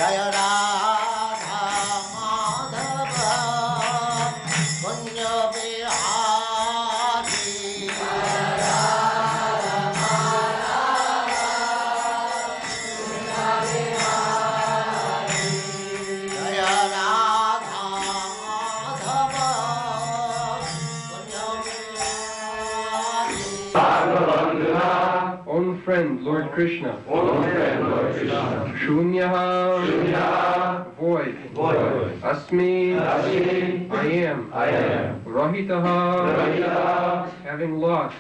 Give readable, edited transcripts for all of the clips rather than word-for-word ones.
Jaya Radha Madhava Kunja Bihari Jaya Radha Madhava Kunja Bihari Jaya Radha Madhava Kunja Bihari. Own friend, Lord Krishna. Shunyaha, void. Asmi, I am. Rahitaha, having lost.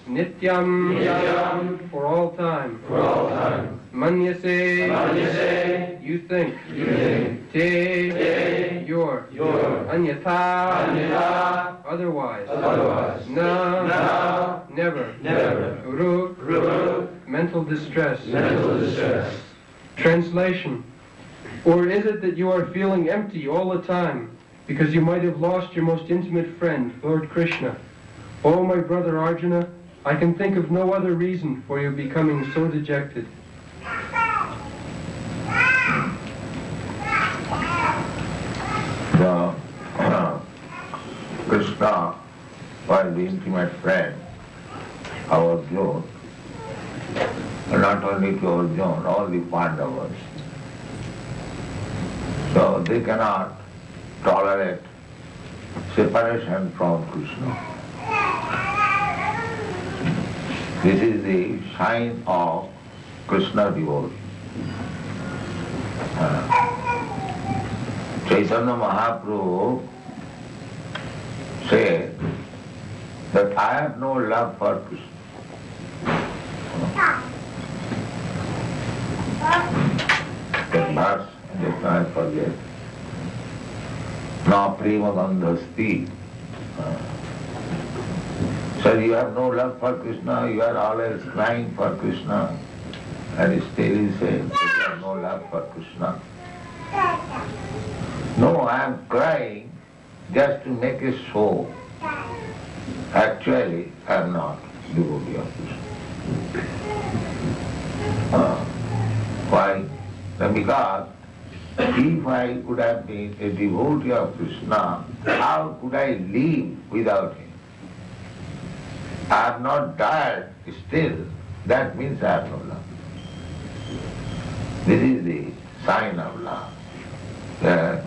Nityam, for all time. Manyase, you think. Te, your. Anyatha, otherwise. Na, never. Ru, mental distress. Translation. Or is it that you are feeling empty all the time because you might have lost your most intimate friend, Lord Krishna? Oh, my brother Arjuna, I can think of no other reason for your becoming so dejected. So, Krishna was the intimate friend of Arjuna, not only to Arjuna, all the Pandavas. So they cannot tolerate separation from Krishna. This is the sign of Krishna devotion. Chaitanya Mahaprabhu said that I have no love for Krishna. That verse, just I forget. Na prema gandhasti. So you have no love for Krishna, you are always crying for Krishna, and still he says that you have no love for Krishna. No, I am crying just to make a show. Actually, I am not devotee of Krishna. Why? Because if I could have been a devotee of Krishna, how could I live without him? I have not died still, that means I have no love. This is the sign of love, that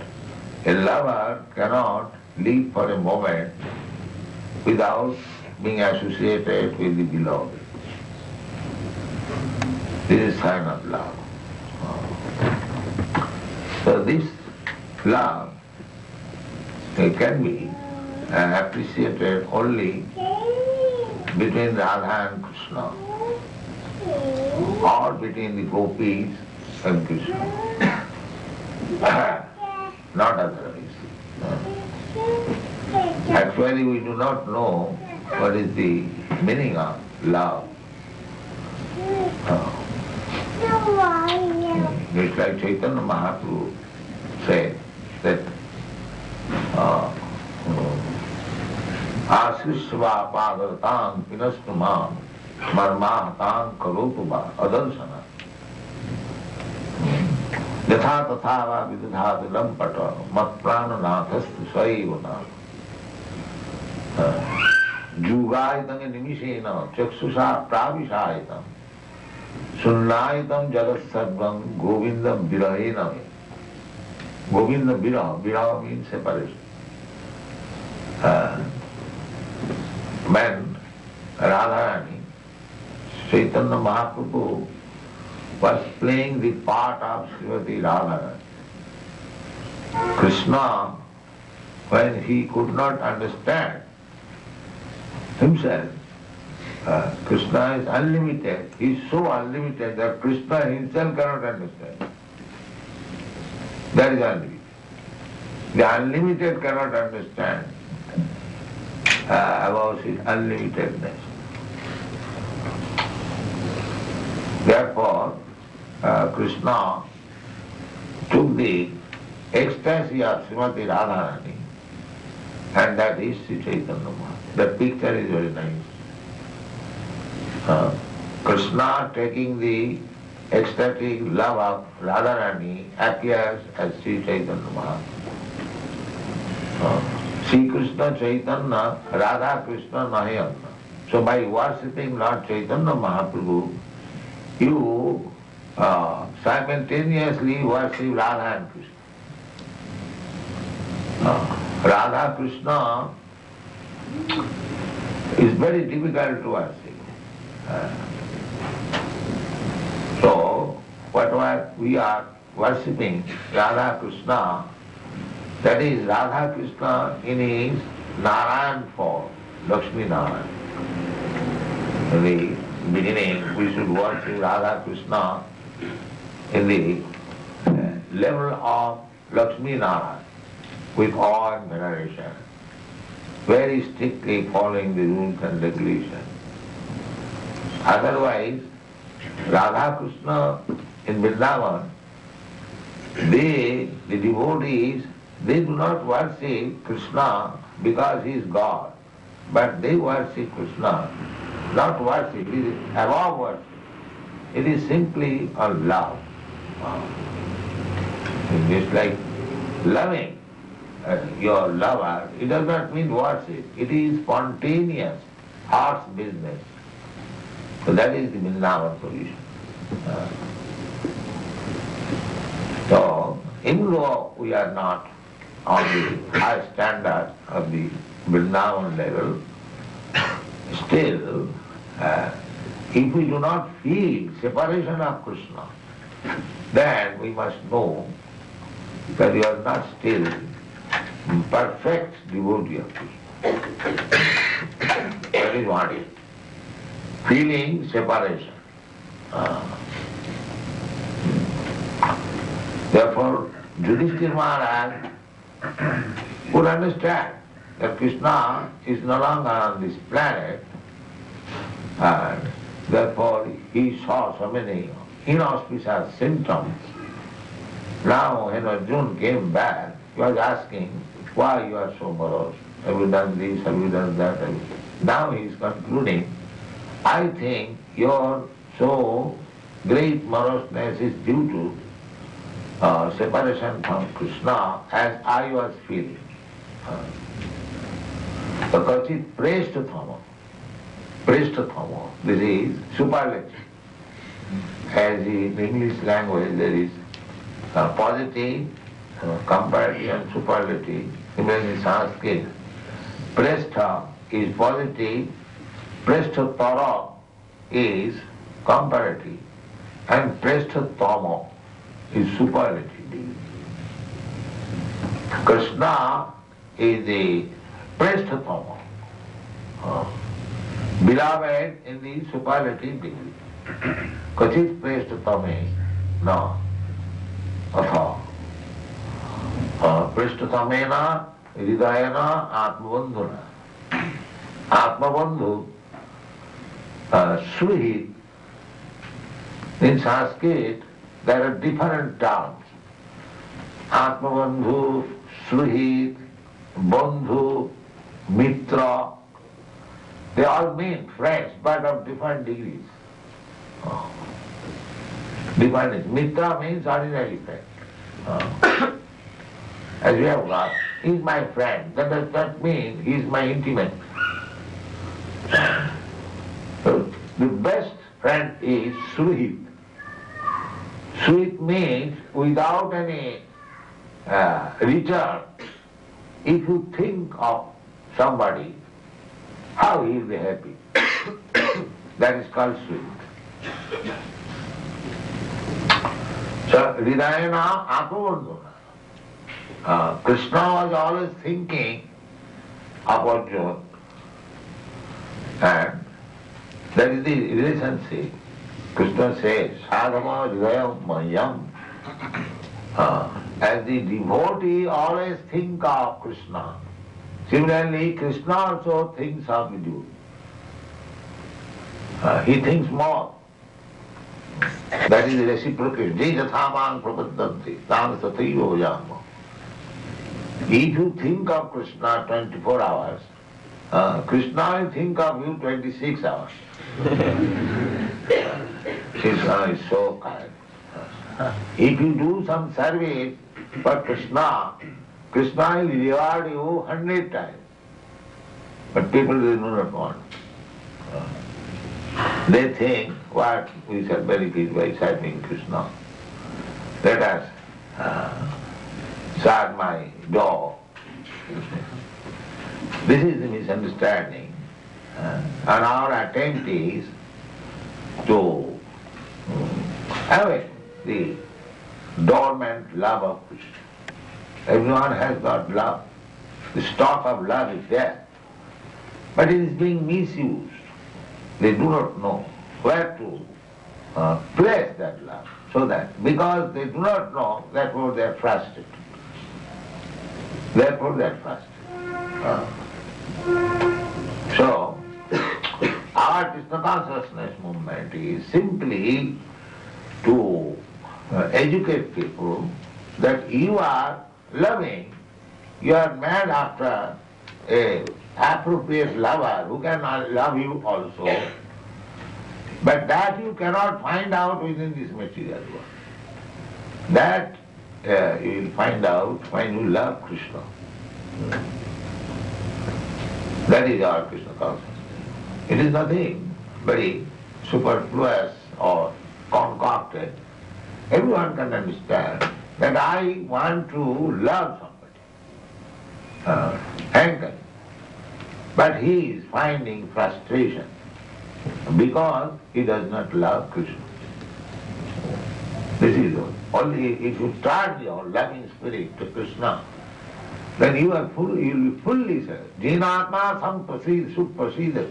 a lover cannot live for a moment without being associated with the beloved. This is sign of love. So this love can be appreciated only between Radha and Krishna, or between the gopis and Krishna, not otherwise. Actually, we do not know what is the meaning of love. It's like Chaitanya Mahaprabhu said that Asrishva padartang pinastumam marmahatang karotuba adarsana yatha tatha va vidadhati lampata mat prananathasti saivana jugaitam nimishena chaksusha pravishaitam sunnaitam jagatsarvam govindam virahena. Govinda viraha means separation. When Radharani, Chaitanya Mahaprabhu was playing the part of Srimati Radharani, Krishna, when he could not understand himself, Krishna is unlimited. He is so unlimited that Krishna himself cannot understand. That is unlimited. The unlimited cannot understand about his unlimitedness. Therefore, Krishna took the ecstasy of Srimati Radharani, and that is Sri Chaitanya Mahaprabhu. That picture is very nice. Krishna taking the ecstatic love of Radharani appears as Sri Chaitanya Mahaprabhu. Sri Krishna Chaitanya, Radha Krishna Nahayanna. So by worshipping Lord Chaitanya Mahaprabhu, you simultaneously worship Radha and Krishna. Radha Krishna is very difficult to worship. So, whatever we are worshipping, Radha Krishna, that is Radha Krishna in his Narayan form, Lakshmi Narayan. In the beginning, we should worship Radha Krishna in the level of Lakshmi Narayan with awe and veneration, very strictly following the rules and regulations. Otherwise, Radha Krishna in Vrindavan, the devotees, they do not worship Krishna because he is God, but they worship Krishna, not worship, it is above worship. It is simply a love. It's like loving your lover. It does not mean worship. It is spontaneous, heart's business. So that is the Vrindavan solution. So, even though we are not on the high standard of the Vrindavan level, still, if we do not feel separation of Krishna, then we must know that we are not still perfect devotee of Krishna. That is what is. Feeling separation. Therefore, Yudhishthira Maharaj would understand that Krishna is no longer on this planet, and therefore he saw so many inauspicious symptoms. Now when Arjuna came back, he was asking, why you are so morose? Have you done this? Have you done that? Now he is concluding, I think your so great moroseness is due to separation from Krishna as I was feeling. Because it preshtatthama. Preshtatthama, this is superlative. As in English language there is positive, comparative and superlative. Even in Sanskrit, prestha is positive, preshtatara is comparative, and preshtattama is superlative. Krishna is the preshtatama, beloved in the superlative degree. Kachit preshtatame na atha preshtatamena hridayana atmabandhuna. Atmabandhu, Suhit, in Sanskrit there are different terms. Atmabandhu, Suhit, Bandhu, Mitra, they all mean friends but of different degrees. Different. Mitra means ordinary friend. As we have got, he is my friend. That does not mean he is my intimate. So the best friend is Suhit. Suhit means without any return. If you think of somebody, how he will be happy. That is called Suhit. So, Hridayana Atmabandhuna. Krishna was always thinking of Arjuna, and that is the relationship. Krishna says, Sadhama Hridayam Mayam. As the devotee always think of Krishna, similarly Krishna also thinks of you. He thinks more. That is the reciprocation. Je jathamang prapaddanti, tam sathaiva vayama. If you think of Krishna 24 hours, Krishna will think of you 26 hours. Krishna is so kind. If you do some service for Krishna, Krishna will reward you 100 times. But people do not want. They think, what, we shall benefit by serving Krishna. Let us serve my dog. This is the misunderstanding. And our attempt is to awake the dormant love of Krishna. Everyone has got love. The stock of love is there. But it is being misused. They do not know where to place that love. So that, because they do not know, therefore they are frustrated. Therefore they are frustrated. So, our Krishna consciousness movement is simply to educate people that you are loving, you are mad after a appropriate lover who can love you also, but that you cannot find out within this material world. That you will find out when you love Krishna. That is our Krishna consciousness. It is nothing very superfluous or concocted. Everyone can understand that I want to love somebody, Hank, but he is finding frustration because he does not love Krishna. This is all. Only if you turn your loving spirit to Krishna, then you will be fully served. Jinatma sampasid suprasid.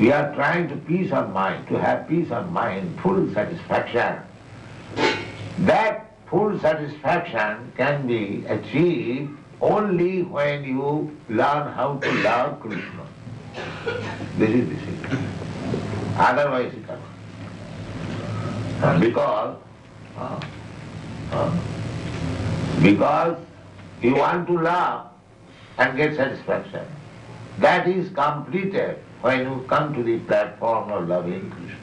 We are trying to peace of mind, to have peace of mind, full satisfaction. That full satisfaction can be achieved only when you learn how to love Krishna. This is the secret. Otherwise it cannot. Because you want to love and get satisfaction. That is completed when you come to the platform of loving Krishna.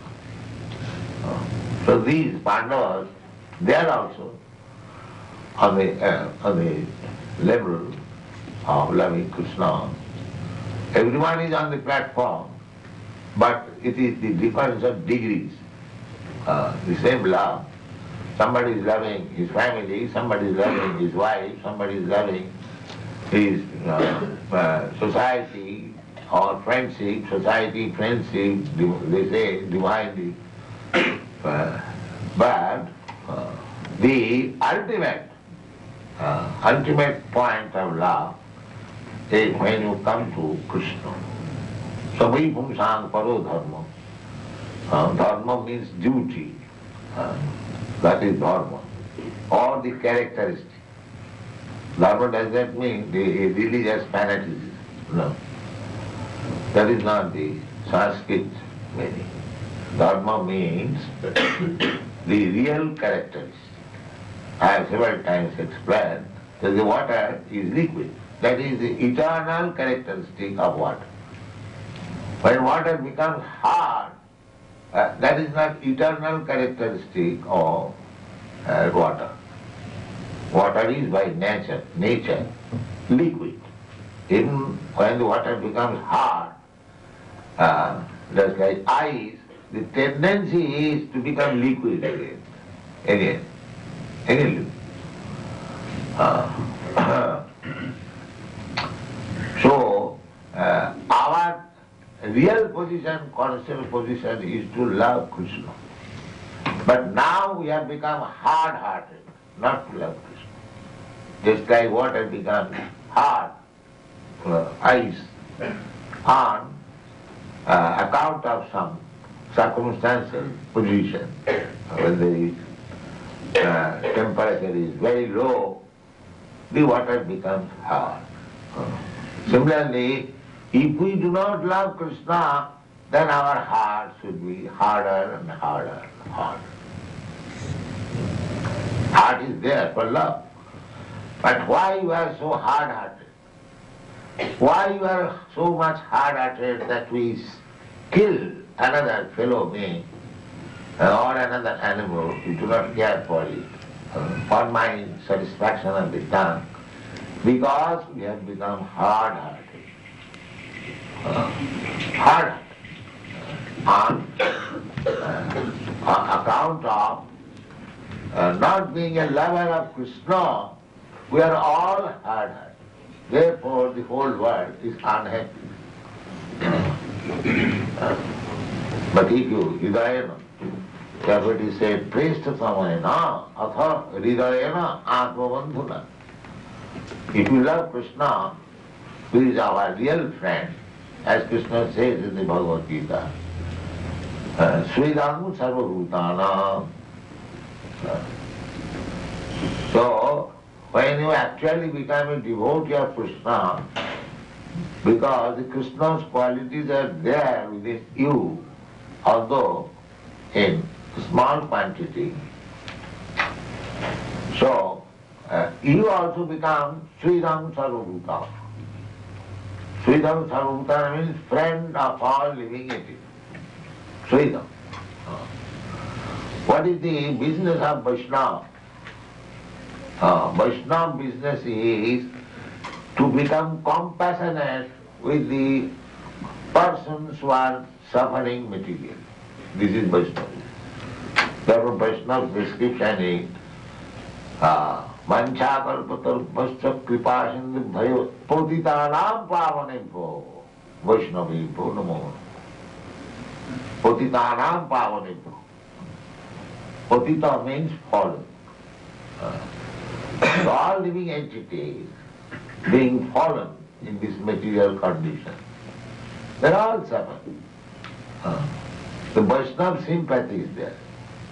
So these Pandavas, they are also on the level of loving Krishna. Everyone is on the platform, but it is the difference of degrees. The same love. Somebody is loving his family, somebody is loving his wife, somebody is loving his society or friendship, society, friendship, they say divinely. But the ultimate point of love is when you come to Krishna. So we pumsang paro dharma. Dharma means duty. That is dharma. Or the characteristic. Dharma does not mean the religious fanaticism. No. That is not the Sanskrit meaning. Dharma means the real characteristic. I have several times explained that the water is liquid. That is the eternal characteristic of water. When water becomes hard, that is not eternal characteristic of water. Water is by nature liquid. Even when the water becomes hard, just like ice, the tendency is to become liquid again. So, our real position, conscious position is to love Krishna. But now we have become hard-hearted, not to love Krishna. Just like water becomes hard, ice, on account of some circumstantial position, when the temperature is very low, the water becomes hard. Similarly, if we do not love Krishna, then our heart should be harder and harder and harder. Heart is there for love. But why you are so hard-hearted? Why you are so much hard-hearted that we kill another fellow being or another animal? You do not care for it, for my satisfaction of the tongue, because we have become hard-hearted. Hard-hearted. On account of not being a lover of Krishna, we are all hard-hearted. Therefore, the whole world is unhappy. But if you hridayana, Prabhupada said, preshta samayana, atha hridayana atmabandhuna. If you love Krishna, who is our real friend, as Krishna says in the Bhagavad Gita, Sridhanu sarvabhutana. So, when you actually become a devotee of Krishna, because the Krishna's qualities are there within you, although in small quantity, so you also become Sridham Sarvabhutana. Sridham Sarvabhutana means friend of all living entities. Sridham. What is the business of Vaishnava? Vaishnava business is to become compassionate with the persons who are suffering materially. This is Vaishnava. Therefore Vaishnava's description is Vanchakalpatarpascha kripasindubhayo patitanam pavanebho Vaishnavibho namo. Patitanam pavanebho. Patita means fallen. So all living entities being fallen in this material condition, they are all suffering. The Vaishnava sympathy is there.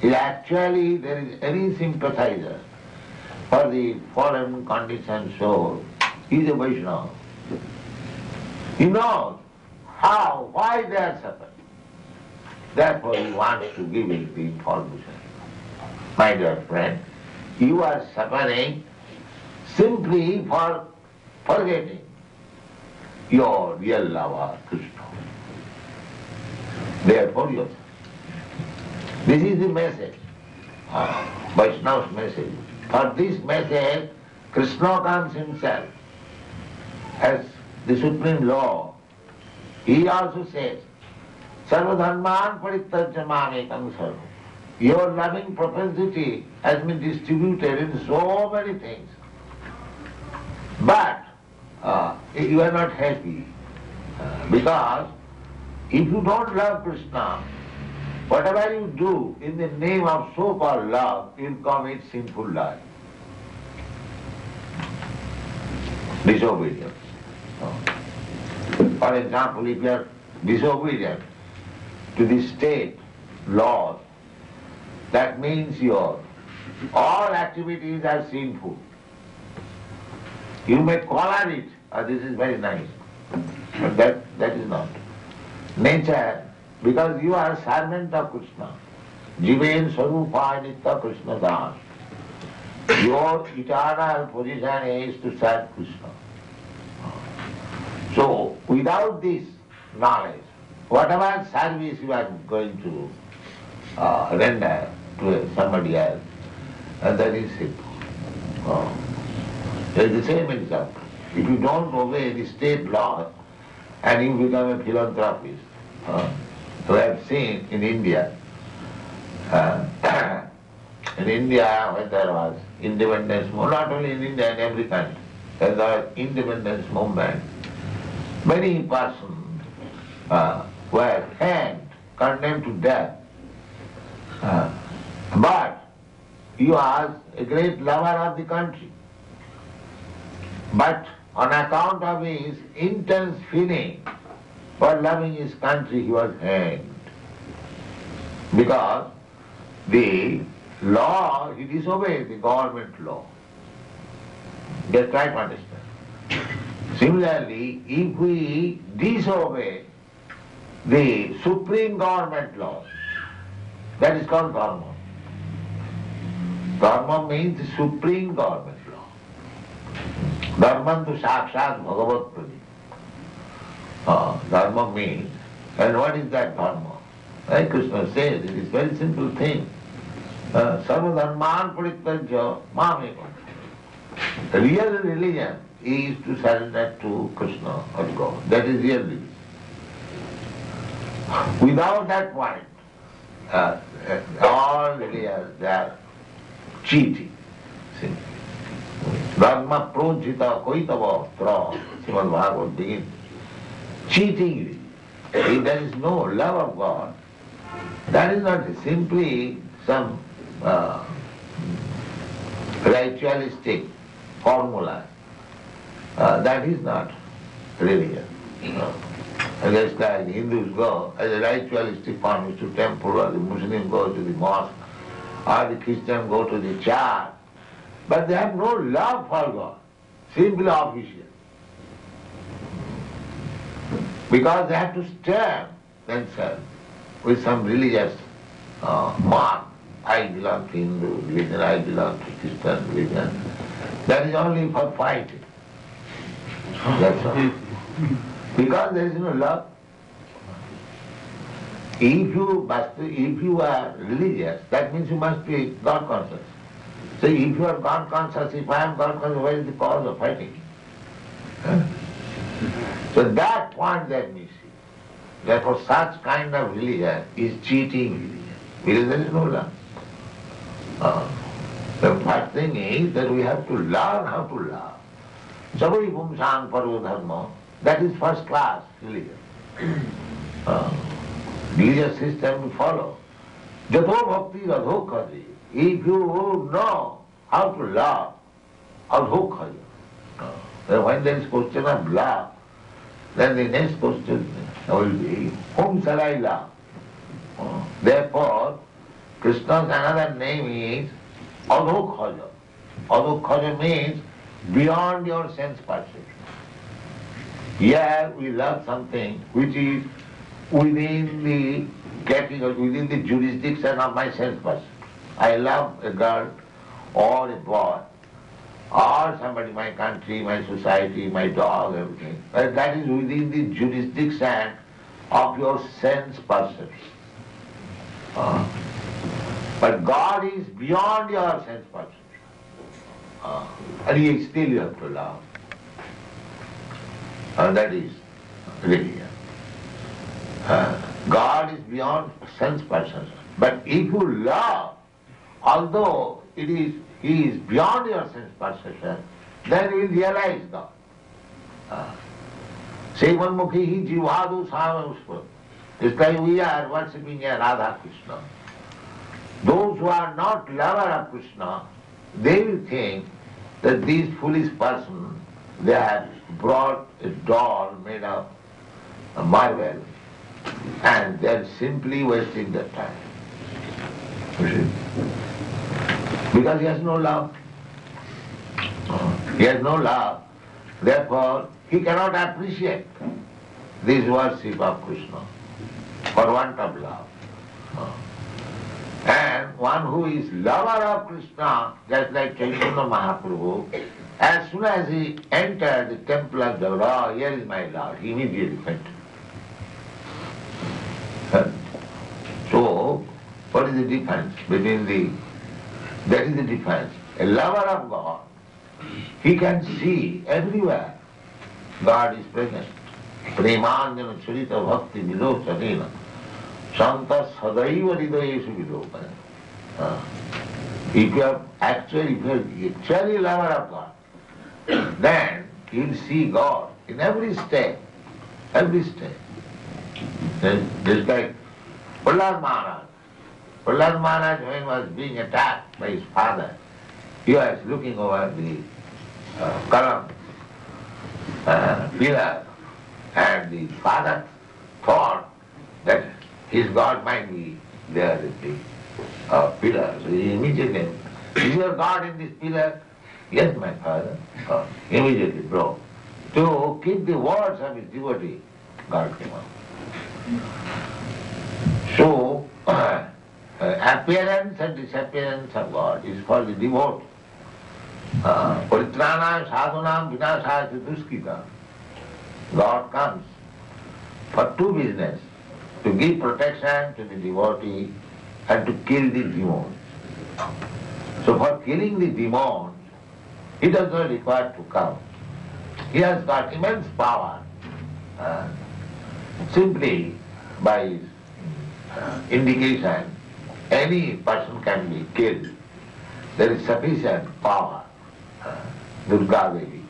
If actually there is any sympathizer for the fallen conditioned soul, he is a Vaishnava. He knows how, why they are suffering. Therefore he wants to give it the information. My dear friend, you are suffering simply for forgetting your real lover, Krishna. Therefore you are suffering. This is the message, Vaishnava's message. For this message, Krishna comes himself as the supreme law. He also says, Sarvadharman parityajya mamekam sarva. Your loving propensity has been distributed in so many things. But you are not happy. Because if you don't love Krishna, whatever you do in the name of so-called love, you'll commit sinful life. Disobedience. For example, if you are disobedient to the state laws, that means your all activities are sinful. You may color it, this is very nice, but that is not. Nature, because you are a servant of Krishna. Jiven Sarupa Nitya Krishna Das. Your eternal position is to serve Krishna. So, without this knowledge, whatever service you are going to render to somebody else, that is simple. There is the same example. If you don't obey the state law and you become a philanthropist, we have seen in India, when there was independence movement, not only in India, in every country, there was independence movement, many persons were hanged, condemned to death. But he was a great lover of the country. But on account of his intense feeling for loving his country, he was hanged. Because the law, he disobeyed the government law. Just try to understand. Similarly, if we disobey the supreme government law, that is called dharma. Dharma means the supreme government law. Dharma to sakshat bhagavat prati. Dharma means, and what is that dharma? Like Krishna says, it is very simple thing. Sarva dharman parityajya mamekam. The real religion is to surrender to Krishna or God. That is real religion. Without that point, all religions, they are cheating. See? Dharma projita koitava tra, Srimad Bhagavad begins. Cheating. If there is no love of God, that is not simply some ritualistic formula. That is not religion. Just like the Hindus go as a ritualistic form to temple, or the Muslims go to the mosque, or the Christians go to the church. But they have no love for God, simply official. Because they have to stamp themselves with some religious mark. I belong to Hindu religion, I belong to Christian religion. That is only for fighting. That's all. Because there is no love. If you are religious, that means you must be God conscious. So if you are God conscious, if I am God conscious, what is the cause of fighting? So that point that we see. Therefore such kind of religion is cheating religion. Because there is no love. The first thing is that we have to learn how to love. Sabai pumsang paro dharma, that is first class religion. Religious system we follow. Jato bhakti radho khaji. If you know how to love, adho khaji. When there is question of love, then the next question will be, whom shall I love? Therefore, Krishna's another name is Adhokhaja. Adhokhaja means beyond your sense perception. Here we love something which is within the category, within the jurisdiction of my sense perception. I love a girl or a boy or somebody, my country, my society, my dog, everything. But that is within the jurisdiction of your sense perception. But God is beyond your sense perception. And yet still you have to love. And that is religion. God is beyond sense perception. But if you love, although He is beyond your sense perception, then you will realize God. Sevanmukhi jivadu samavuspa. It's like we are worshipping a Radha Krishna. Those who are not lover of Krishna, they will think that this foolish person, they have brought a doll made of marble and they are simply wasting their time. You see? Because he has no love. He has no love. Therefore, he cannot appreciate this worship of Krishna for want of love. And one who is lover of Krishna, just like Chaitanya Mahaprabhu, as soon as he entered the temple of Devara, here is my Lord, he immediately went. So, what is the difference between that is the difference. A lover of God, he can see everywhere God is present. Premanjana charita bhakti vilocanena santa sadaiva hridayeshu vilopana. If you are actually lover of God, then you will see God in every step. Every step. Just like Prahlad Maharaj. Prahlad Maharaj, when he was being attacked by his father, he was looking over the column, pillar, and the father thought that his God might be there at the pillar. So he immediately, is your God in this pillar? Yes, my father. Immediately broke. To keep the words of his devotee, God came out. So, appearance and disappearance of God is for the devotee. Paritranam sadhunam vinasaya duskita. God comes for two business, to give protection to the devotee and to kill the demon. So for killing the demon, he does not require to come. He has got immense power. Simply by his indication, any person can be killed. There is sufficient power, Durga Devi.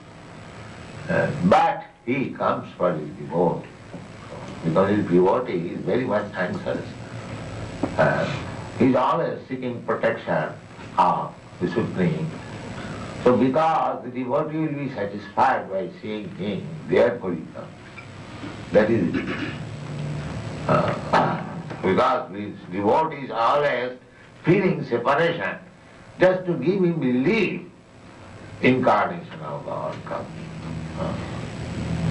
But he comes for his devotee, because his devotee is very much anxious. He is always seeking protection of the Supreme. So because the devotee will be satisfied by seeing him, therefore he comes. That is it. Because this devotee is always feeling separation, just to give him belief, incarnation of God comes.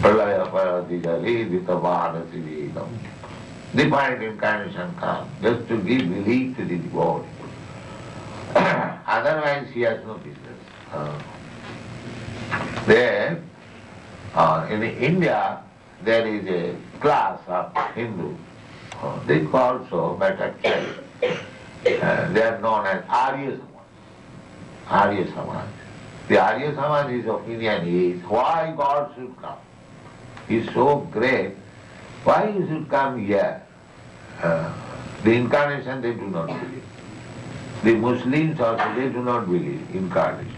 Pralaya parati jali ditavadasi vedam. Divine incarnation comes, just to give belief to the devotee. Otherwise he has no business. There, in India, there is a class of Hindu. They call so, but actually they are known as Arya Samaj. Arya Samaj. The Arya Samaj's opinion is, why God should come? He is so great, why he should come here? The incarnation they do not believe. The Muslims also, they do not believe incarnation.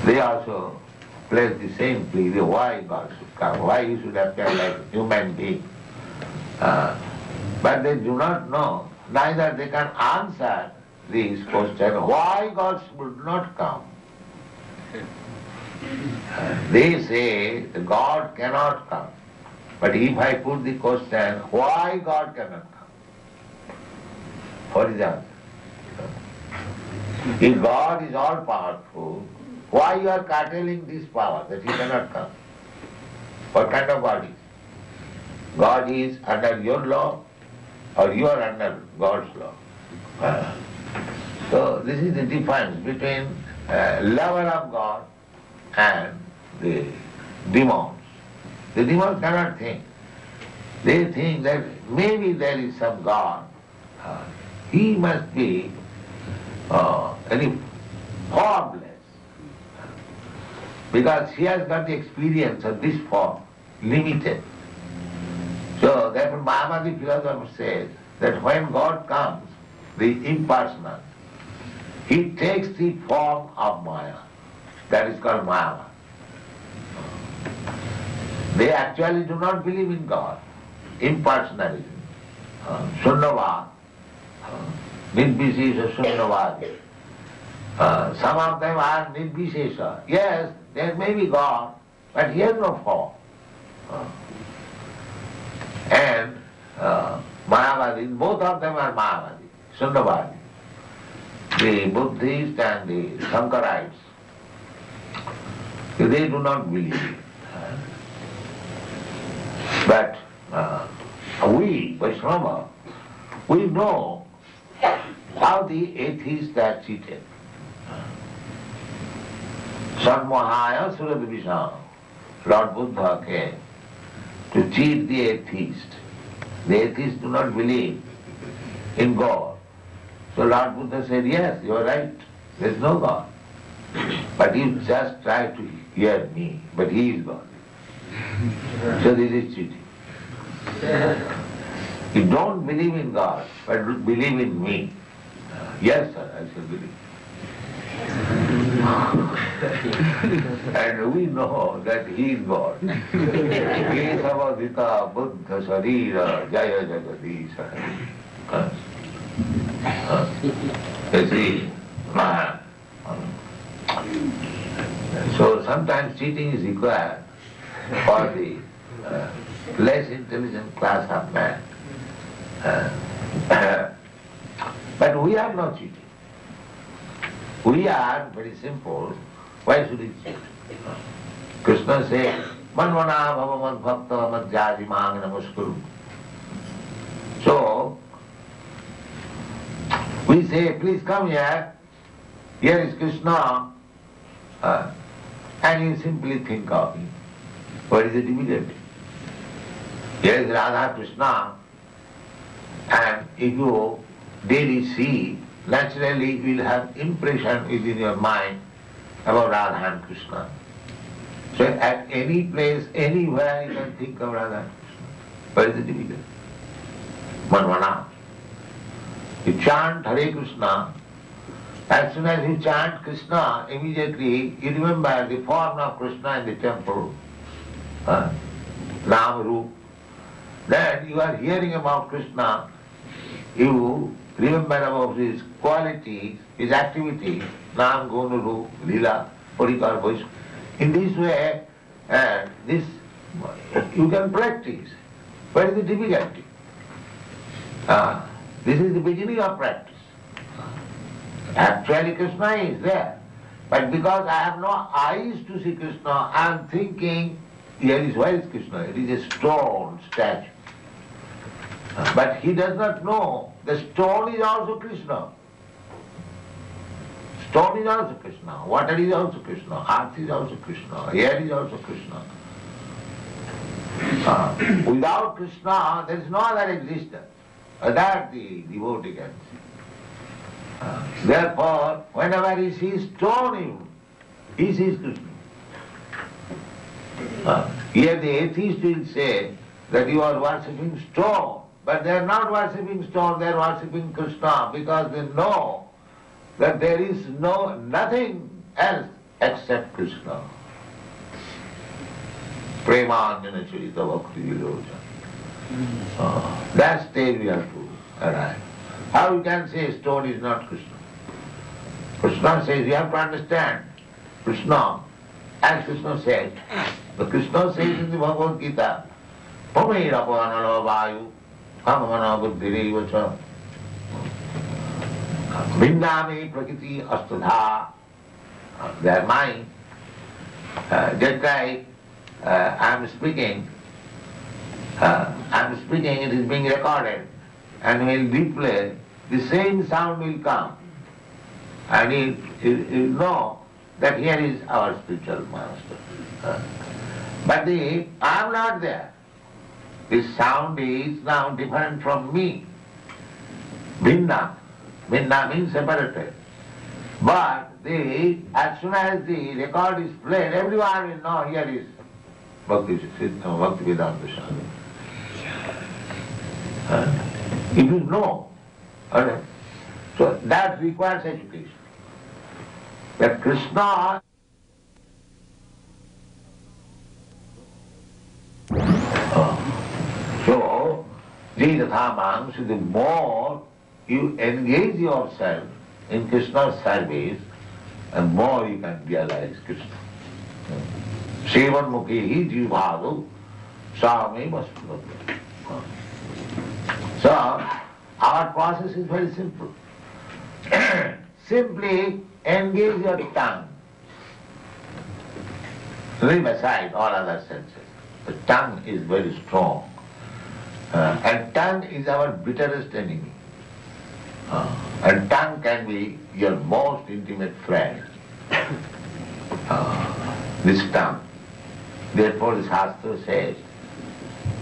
They also place the same plea, why God should come, why he should appear like a human being. But they do not know, neither they can answer this question, why God should not come. They say God cannot come. But if I put the question, why God cannot come? What is the answer? If God is all powerful, why you are curtailing this power that he cannot come? What kind of God is? God is under your law or you are under God's law? So this is the difference between lover of God and the demons. The demons cannot think. They think that maybe there is some God. He must be very formless, because he has got the experience of this form, limited. So therefore Mayavadi philosopher says that when God comes, the impersonal, he takes the form of Maya. That is called Mayavadi. They actually do not believe in God. Impersonalism. Sunnavad. Nirvishesha Sunnavadi. Some of them are Nirvishesha. Yes, there may be God, but he has no form. And Mayavadi, both of them are Mayavadi, Sunnavadi. The Buddhists and the Shankarites, they do not believe. But we, Vaishnava, we know how the atheists are cheated. Sanmahaya Suradvisham, Lord Buddha came to cheat the atheist. The atheists do not believe in God. So Lord Buddha said, yes, you are right, there is no God. But you just try to hear me, but he is God. So this is cheating. You don't believe in God, but believe in me. Yes, sir, I shall believe. And we know that he is God. Kesavadita Buddha Sarira Jaya Jagadisha. You see, so sometimes cheating is required for the less intelligent class of man. But we are not cheating. We are very simple. Why should we cheat? Krishna says, Manvana bhava mad bhakta mad jati mang namaskuru. So, we say, please come here. Here is Krishna. And you simply think of him. What is it immediately? Here is Radha Krishna, and if you daily see, naturally you will have impression within your mind about Radha and Krishna. So at any place, anywhere you can think of Radha and Krishna. What is the difficulty? Manvana. You chant Hare Krishna, as soon as you chant Krishna, immediately you remember the form of Krishna in the temple, Ram Roop. Then you are hearing about Krishna, you remember about his qualities, his activities, Nam, Guna, Roop, Lila, Parikar, Vaishnav. In this way, this you can practice. What is the difficulty? This is the beginning of practice. Actually Krishna is there. But because I have no eyes to see Krishna, I am thinking, where is Krishna? It is a stone statue. But he does not know the stone is also Krishna. Stone is also Krishna, water is also Krishna, earth is also Krishna, air is also Krishna. Without Krishna, there is no other existence. That the devotee can see. Therefore, whenever he sees stone, he sees Krishna. Here the atheist will say that you are worshipping stone, but they are not worshipping stone, they are worshipping Krishna because they know that there is nothing else except Krishna. Premanjana Charita Bhakti Vilocha. That stage we have to arrive. How you can say stone is not Krishna? Krishna says, you have to understand, Krishna, as Krishna said, the Krishna says in the Bhagavad Gita, Pamairapanalo Vayu, Kamamana Buddhiri Vacha, Vindami Prakriti Astadha, their mind, just like I am speaking, it is being recorded, and will replay, the same sound will come. And you know that here is our spiritual master. But I am not there. This sound is now different from me. Bhinna. Bhinna means separated. But as soon as the record is played, everyone will know here is Bhaktivedanta Swami. If you know, so that requires education. That Krishna so Jaitathamang, so the more you engage yourself in Krishna's service, and more you can realize Krishna. Sevan mukhi jivadu same vastu. So, our process is very simple. Simply engage your tongue. Leave aside all other senses. The tongue is very strong. And tongue is our bitterest enemy. And tongue can be your most intimate friend. This tongue. Therefore the Shastra says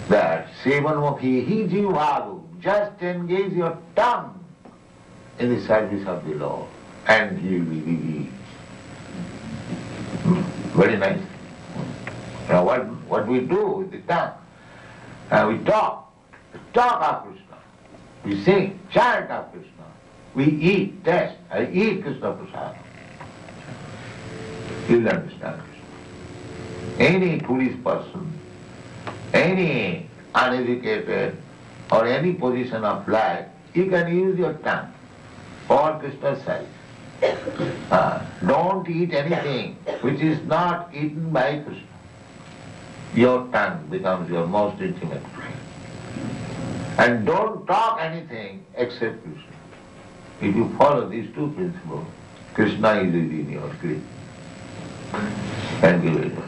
that Sevanmukhi hi jivadu, just engage your tongue in the service of the Lord, and He will be very nice. Now what we do with the tongue? We talk of Krishna. We sing, chant of Krishna. We eat, taste. I eat Krishna Prasad. You'll understand Krishna. Any foolish person, any uneducated or any position of life, you can use your tongue for Krishna's service. Don't eat anything which is not eaten by Krishna. Your tongue becomes your most intimate friend. And don't talk anything except Krishna. If you follow these two principles, Krishna is within your grip. Thank you very much.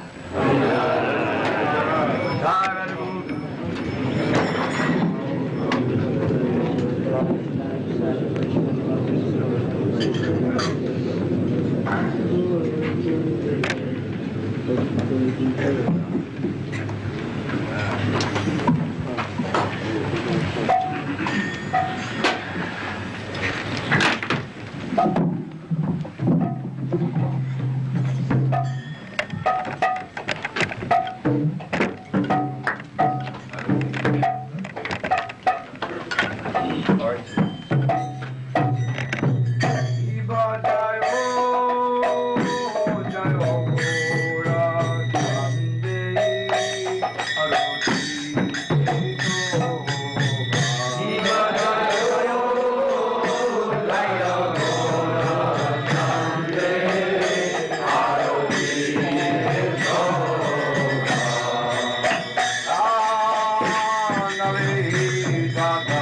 Shiva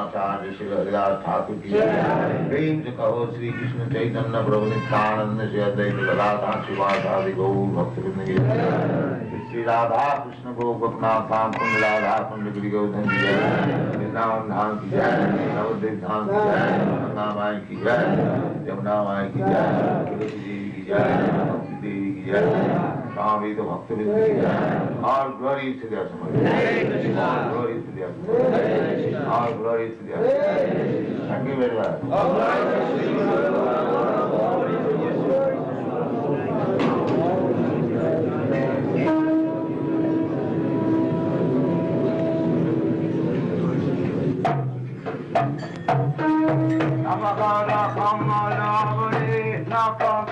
आचार्य श्री हरिदास ठाकुर की प्रेम से कहो श्री कृष्ण चैतन्य प्रभु नित्यानंद श्री अद्वैत गदाधर शिवासादि गौर भक्तवृंद की श्री राधा कृष्ण गो गोपनाथ कुंड राधा कुंड गिरि गोवर्धन की जय, वृंदावन धाम की जय, नवद्वीप धाम की जय, गंगा माई की जय, यमुना माई की जय, तुलसी देवी की जय, भक्ति देवी की जय, स्वामी तो भक्तवृंद की जय। All glory to the Asma. All glory to the Asma. All glory to the Asma. Thank you very much. Namagara Kamala Vari Nakam